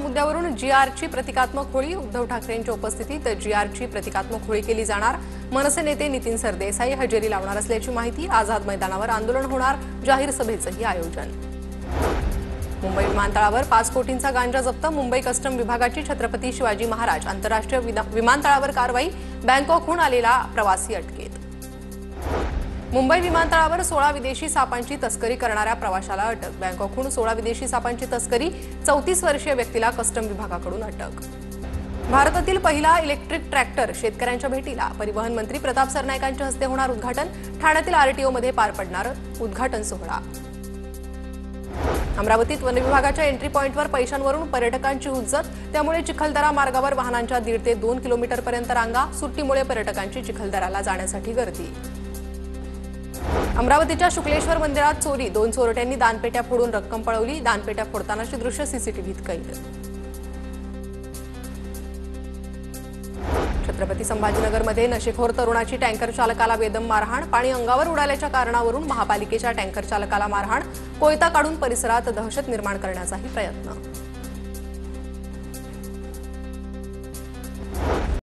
मुद्द्यावरून जीआरची प्रतिकात्मक होळी उद्धव ठाकरेंच्या उपस्थितीत जीआरची प्रतिकात्मक होळी केली जाणार। मनसे नेते नितीन सरदेसाई हजेरी लावणार असल्याची माहिती। आझाद मैदानावर आंदोलन होणार, जाहीर सभेचंही आयोजन। मुंबई विमानतळावर 5 कोटींचा गांजा जप्त। मुंबई कस्टम विभागाची छत्रपती शिवाजी महाराज आंतरराष्ट्रीय विमानतळावर कारवाई। बँकॉकहून आलेला प्रवासी अटकेत। मुंबई विमानतळावर 16 विदेशी सापांची तस्करी करणाऱ्या प्रवाशाला अटक। बँकॉकहून 16 विदेशी सापांची तस्करी, 34 वर्षीय व्यक्तीला कस्टम विभागाकडून अटक। भारतातील पहिला इलेक्ट्रिक ट्रॅक्टर शेतकऱ्यांच्या भेटीला। परिवहन मंत्री प्रताप सरनाईकांच्या हस्ते होणार उद्घाटन। ठाण्यातील आरटीओमध्ये पार पडणार उद्घाटन सोहळा। अमरावतीत वन विभागाच्या एंट्री पॉइंटवर पैशांवरून पर्यटकांची हुज्जत। त्यामुळे चिखलदरा मार्गावर वाहनांच्या 1.5 ते 2 किलोमीटरपर्यंत रांगा। सुट्टीमुळे पर्यटकांची चिखलदराला जाण्यासाठी गर्दी। अमरावतीच्या शुक्लेश्वर मंदिरात चोरी। 2 चोरट्यांनी दानपेट्या फोडून रक्कम पळवली। दानपेट्या फोडतानाची दृश्य सीसीटीव्हीत कैद। छत्रपती संभाजीनगरमध्ये नशेखोर तरुणाची टँकर चालकाला बेदम मारहाण। पाणी अंगावर उडाल्याच्या कारणावरून महापालिकेच्या टँकर चालकाला मारहाण। कोयता काढून परिसरात दहशत निर्माण करण्याचाही प्रयत्न।